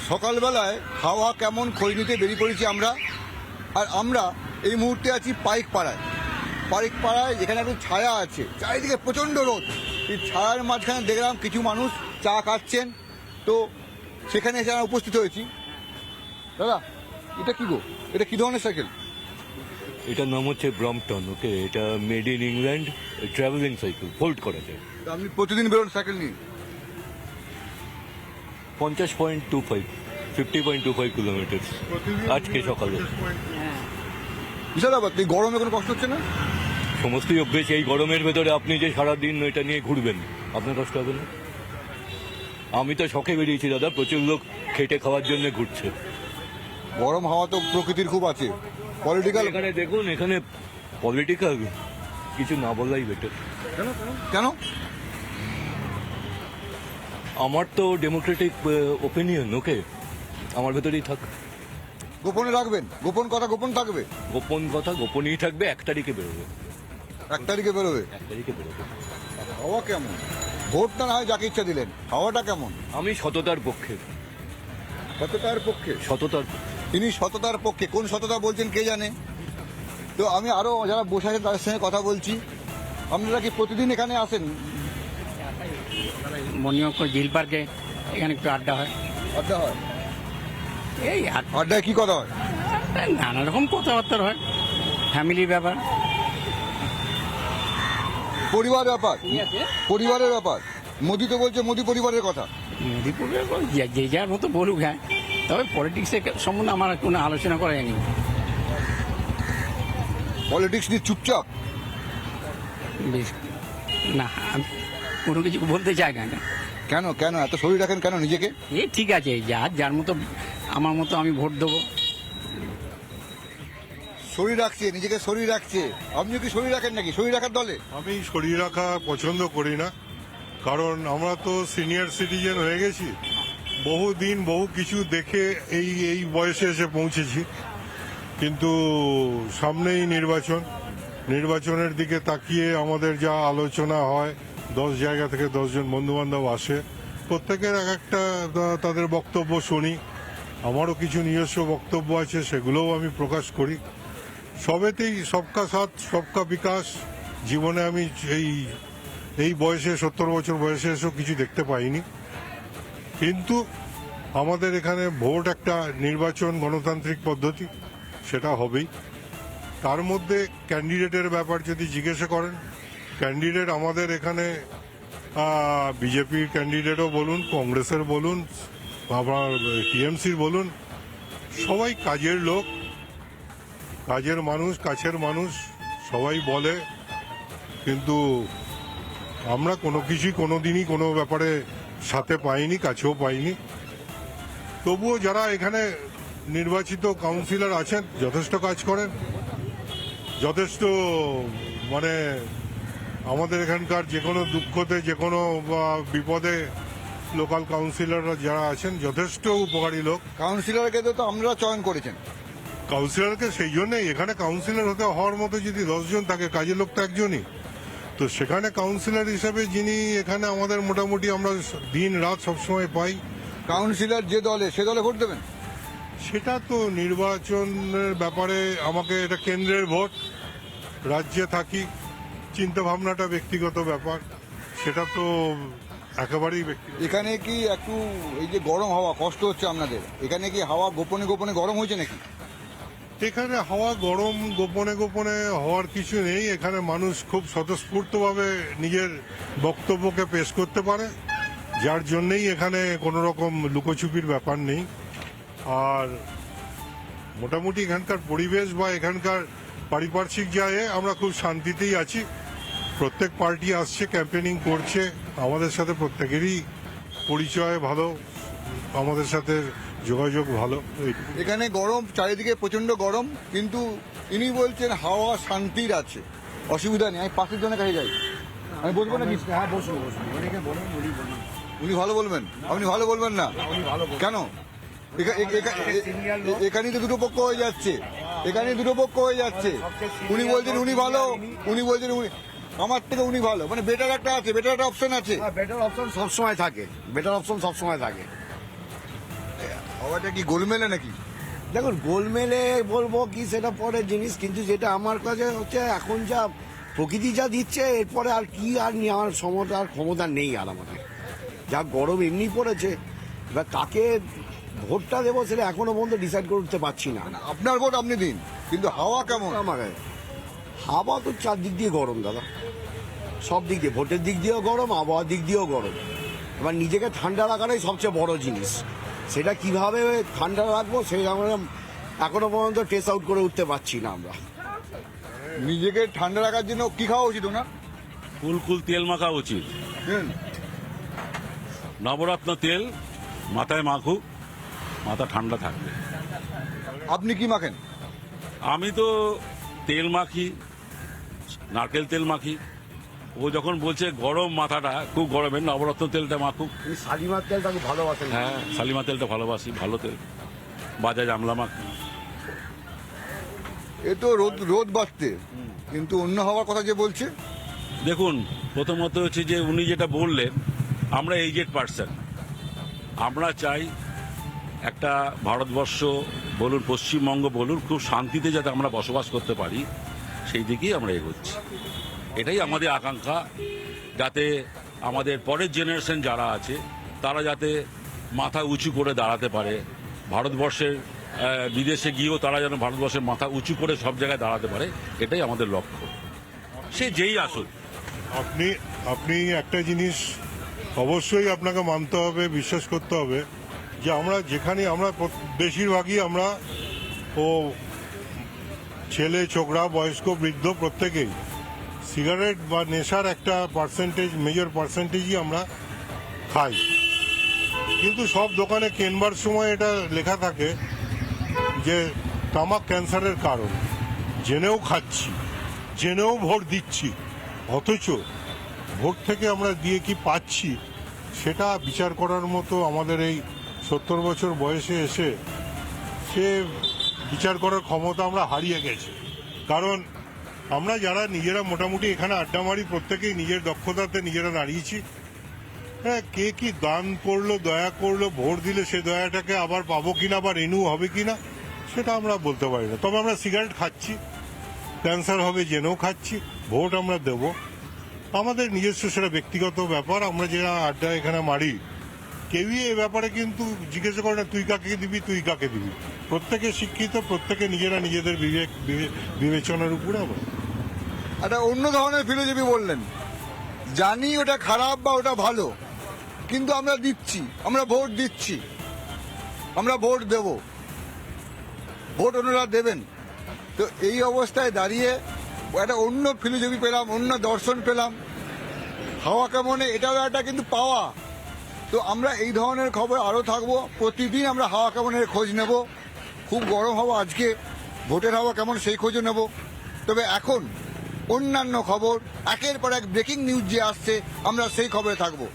সকালবেলায় হাওয়া কেমন খোঁজ নিতে বেরিয়ে পড়েছি আমরা। আর আমরা এই মুহূর্তে আছি পাইকপাড়ায়। পাইকপাড়ায় এখানে একটু ছায়া আছে, চারিদিকে প্রচণ্ড রোদ। এই ছায়ার মাঝখানে দেখলাম কিছু মানুষ চা খাচ্ছেন, তো সেখানে এসে আমরা উপস্থিত হয়েছি। দাদা, এটা কি গো? এটা কি ধরনের সাইকেল? এটার নাম হচ্ছে ব্রম্পটন। ওকে, এটা made in England, travelling cycle, fold করা যায়। তো আপনি প্রতিদিন বেরোন সাইকেল নিয়ে? 50.25 50.25 কিলোমিটার আজকে সকালে। বিশাল ব্যাপার। এই গরমে কোনো কষ্ট হচ্ছে না? সমস্তই অভ্যেস। এই গরমের ভেতরে আপনি যে সারাদিন এটা নিয়ে ঘুরবেন, আপনার কষ্ট হবে না? আমি তো শখে বেরিয়েছি দাদা, প্রচুর লোক খেটে খাওয়ার জন্য ঘুরছে। গরম হাওয়া তো প্রকৃতির খুব আছে। পলিটিক্যাল এখানে দেখুন, এখানে পলিটিক্যাল কিছু না বলাই বেটার। কেন? আমার তো ডেমোক্রেটিক ওপিনিয়ন। ওকে, আমার ভেতরেই থাক। গোপনে রাখবেন? গোপন কথা গোপন থাকবে? গোপন কথা গোপনই থাকবে। 1 তারিখে বেরোবে। 1 তারিখে বেরোবে? 1 তারিখে বেরোবে। হাওয়া কেমন? ভোটটা না হয় যাকে ইচ্ছা দিলেন, হাওয়াটা কেমন? আমি সততার পক্ষে। সততার পক্ষে? সততার তিনি সততার পক্ষে। কোন সততা বলছেন কে জানে। তো আমি আরো যারা বসে আছে তাদের সঙ্গে কথা বলছি। আপনারা কি প্রতিদিন এখানে আসেন? মণিয়ক্ষ ঝিল পার্কে এখানে একটু আড্ডা হয়। আড্ডা হয়? এই আড্ডায় কি কথা হয়? নানা রকম কথাবার্তা হয়, ফ্যামিলির ব্যাপার। পরিবার ব্যাপার, পরিবারের ব্যাপার। মোদি তো বলছে মোদি পরিবারের কথা। মোদি পরিবার যে যার মতো বলুক, হ্যাঁ। তবে পলিটিক্সের সম্বন্ধে আমার কোনো আলোচনা করা যায়নি। পলিটিক্স নিয়ে চুপচাপ? বেশ, না, আমি কোনো কিছু বলতে চাই না। কেন কেন এত শরীর রাখেন কেন নিজেকে? ঠিক আছে, যার মতো, আমার মতো আমি ভোট দেবো। শরীর রাখছে, নিজেকে শরীর রাখছে। আপনিও কি শরীর রাখেন নাকি? শরীর রাখার দলে? আমি শরীর রাখা পছন্দ করি না, কারণ আমরা তো সিনিয়র সিটিজেন হয়ে গেছি। বহুদিন বহু কিছু দেখে এই বয়সে এসে পৌঁছেছি। কিন্তু সামনেই নির্বাচনের দিকে তাকিয়ে আমাদের যা আলোচনা হয়, 10 জায়গা থেকে 10 জন বন্ধু বান্ধব আসে, প্রত্যেকের এক একটা তাদের বক্তব্য শুনি। আমারও কিছু নিজস্ব বক্তব্য আছে, সেগুলোও আমি প্রকাশ করি। সবেতেই সবকা সাথ সবকা বিকাশ। জীবনে আমি এই বয়সে, 70 বছর বয়সে এসেও কিছু দেখতে পাইনি। কিন্তু আমাদের এখানে ভোট একটা নির্বাচন, গণতান্ত্রিক পদ্ধতি, সেটা হবেই। তার মধ্যে ক্যান্ডিডেটের ব্যাপার যদি জিজ্ঞাসা করেন, ক্যান্ডিডেট আমাদের এখানে বিজেপির ক্যান্ডিডেটও বলুন, কংগ্রেসের বলুন, আবার টিএমসির বলুন, সবাই কাজের লোক, কাজের মানুষ, কাছের মানুষ, সবাই বলে। কিন্তু আমরা কোনো কিছুই কোনোদিনই কোনো ব্যাপারে সাথে পাইনি, কাছেও পাইনি। তবুও যারা এখানে নির্বাচিত কাউন্সিলর আছেন, যথেষ্ট কাজ করেন, যথেষ্ট মানে আমাদের এখানকার যে কোনো দুঃখতে, যে কোনো বিপদে লোকাল কাউন্সিলররা যারা আছেন যথেষ্ট উপকারী লোক। কাউন্সিলরকে তো আমরা চয়ন করেছেন। কাউন্সিলরকে সেই জন্যই, এখানে কাউন্সিলর হতে হওয়ার মতো যদি 10 জন থাকে, কাজের লোক তো একজনই। তো সেখানে কাউন্সিলর হিসাবে যিনি এখানে আমাদের মোটামুটি আমরা দিন রাত সবসময় পাই। কাউন্সিলর যে দলে, সে দলে ভোট দেবেন? সেটা তো নির্বাচনের ব্যাপারে, আমাকে এটা কেন্দ্রের ভোট, রাজ্যে থাকি, চিন্তা ভাবনাটা ব্যক্তিগত ব্যাপার, সেটা তো একেবারেই ব্যক্তিগত। এখানে কি একটু এই যে গরম হাওয়া, কষ্ট হচ্ছে আপনাদের? এখানে কি হাওয়া গোপনে গোপনে গরম হয়েছে নাকি? এখানে হাওয়া গরম গোপনে গোপনে হওয়ার কিছু নেই। এখানে মানুষ খুব স্বতঃস্ফূর্তভাবে নিজের বক্তব্যকে পেশ করতে পারে, যার জন্যই এখানে কোনো রকম লুকোছুপির ব্যাপার নেই। আর মোটামুটি এখানকার পরিবেশ বা এখানকার পারিপার্শ্বিক জায়গায় আমরা খুব শান্তিতেই আছি। প্রত্যেক পার্টি আসছে, ক্যাম্পেনিং করছে, আমাদের সাথে প্রত্যেকেরই পরিচয় ভালো, আমাদের সাথে যোগাযোগ ভালো। এখানে গরম, চারিদিকে প্রচন্ড গরম, কিন্তু ইনি বলছেন হাওয়া শান্তির আছে, অসুবিধা নেই। আমি পাশের জনের কাছে যাই, আমি বলবো না? হ্যাঁ, বসুন বসুন, উনিকে বলুন, উনি বলুন। উনি ভালো বলবেন? আপনি ভালো বলবেন না? উনি ভালো বলুন। কেন? এখানেই তো দুটো পক্ষ হয়ে যাচ্ছে, এখানে দুটো পক্ষ হয়ে যাচ্ছে। উনি বলছেন উনি ভালো, উনি বলছেন উনি আমার থেকে উনি ভালো, মানে বেটার একটা আছে, বেটার একটা অপশন আছে। বেটার অপশন সবসময় থাকে, বেটার অপশন সবসময় থাকে। হাওয়াটা কি গোলমেলে নাকি? দেখুন গোলমেলে বলবো কি সেটা পরের জিনিস, কিন্তু যেটা আমার কাছে হচ্ছে এখন যা প্রকৃতি যা দিচ্ছে এরপরে আর কি আর নেওয়ার ক্ষমতা নেই আর আমাদের। যা গরম এমনি পড়েছে, এবার কাকে ভোটটা দেবো সেটা এখনো পর্যন্ত ডিসাইড করতে পারছি না। আপনার ভোট আপনি দিন, কিন্তু হাওয়া কেমন? আমাকে হাওয়া তো চারদিক দিয়ে গরম দাদা, সব দিক দিয়ে, ভোটের দিক দিয়েও গরম, আবহাওয়ার দিক দিয়েও গরম। এবার নিজেকে ঠান্ডা রাখাটাই সবচেয়ে বড় জিনিস, সেটা কিভাবে ঠান্ডা রাখবো সেই আমরা এখনো পর্যন্ত টেস্ট আউট করে উঠতে পারছি না আমরা। নিজেকে ঠান্ডা রাখার জন্য কি খাওয়া উচিত ওনার? কুলকুল তেল মাখা উচিত। হুম। নবরত্ন তেল মাথায় মাখুক, মাথা ঠান্ডা থাকবে। আপনি কি মাখেন? আমি তো তেল মাখি, নারকেল তেল মাখি। ও যখন বলছে গরম মাথাটা খুব গরমের, নবরত্ন তেলটা মাখুক। এই শালিমার তেলটা খুব ভালোবাসেন। হ্যাঁ, শালিমা তেলটা ভালোবাসি, ভালো তেল। বাজাজ আমলা মাখি। এ তো রোদ রোদ বাড়তে, কিন্তু অন্য হওয়ার কথা যে বলছে। দেখুন, প্রথমত হচ্ছে যে উনি যেটা বললেন, আমরা এজেড পার্সন, আমরা চাই একটা ভারতবর্ষ বলুন, পশ্চিমবঙ্গ বলুন, খুব শান্তিতে যাতে আমরা বসবাস করতে পারি, সেই দিকেই আমরা এগোচ্ছি। এটাই আমাদের আকাঙ্ক্ষা, যাতে আমাদের পরের জেনারেশন যারা আছে তারা যাতে মাথা উঁচু করে দাঁড়াতে পারে। ভারতবর্ষের বিদেশে গিয়েও তারা যেন ভারতবর্ষের মাথা উঁচু করে সব জায়গায় দাঁড়াতে পারে, এটাই আমাদের লক্ষ্য। সে যেই আসুক। আপনি একটা জিনিস অবশ্যই আপনাকে মানতে হবে, বিশ্বাস করতে হবে, যে আমরা যেখানে আমরা বেশিরভাগই আমরা ও ছেলে ছোকরা বয়স্ক বৃদ্ধ প্রত্যেকেই সিগারেট বা নেশার একটা পার্সেন্টেজ, মেজর পার্সেন্টেজই আমরা খাই। কিন্তু সব দোকানে কেনবার সময় এটা লেখা থাকে যে তামাক ক্যান্সারের কারণ। জেনেও খাচ্ছি, জেনেও ভোট দিচ্ছি, অথচ ভোট থেকে আমরা দিয়ে কি পাচ্ছি সেটা বিচার করার মতো আমাদের এই 70 বছর বয়সে এসে সে বিচার করার ক্ষমতা আমরা হারিয়ে গেছি। কারণ আমরা যারা নিজেরা মোটামুটি এখানে আড্ডা মারি, প্রত্যেকেই নিজের দক্ষতাতে নিজেরা দাঁড়িয়েছি। হ্যাঁ, কে কি দান করলো, দয়া করলো, ভোট দিলে সে দয়াটাকে আবার পাবো কিনা বা রেনু হবে কিনা সেটা আমরা বলতে পারি না। তবে আমরা সিগারেট খাচ্ছি, ক্যান্সার হবে জেনেও খাচ্ছি, ভোট আমরা দেব। আমাদের নিজস্ব সেটা ব্যক্তিগত ব্যাপার। আমরা যারা আড্ডা এখানে মারি কেউই এ ব্যাপারে কিন্তু জিজ্ঞেস করে না তুই কাকে দিবি, তুই কাকে দিবি। প্রত্যেকে শিক্ষিত, প্রত্যেকে নিজেরা নিজেদের বিবেচনার উপরে আমরা। একটা অন্য ধরনের ফিলোসফি বললেন, জানি ওটা খারাপ বা ওটা ভালো, কিন্তু আমরা দিচ্ছি, আমরা ভোট দিচ্ছি, আমরা ভোট দেব, ভোট ওনারা দেবেন। তো এই অবস্থায় দাঁড়িয়ে একটা অন্য ফিলোসফি পেলাম, অন্য দর্শন পেলাম। হাওয়া কেমনে, এটাও একটা কিন্তু পাওয়া। তো আমরা এই ধরনের খবর আরও থাকবো, প্রতিদিন আমরা হাওয়া কেমনের খোঁজ নেব। খুব গরম হাওয়া আজকে, ভোটের হাওয়া কেমন সেই খোঁজও নেব। তবে এখন অন্যান্য খবর, একের পর এক ব্রেকিং নিউজ যে আসছে, আমরা সেই খবরে থাকবো।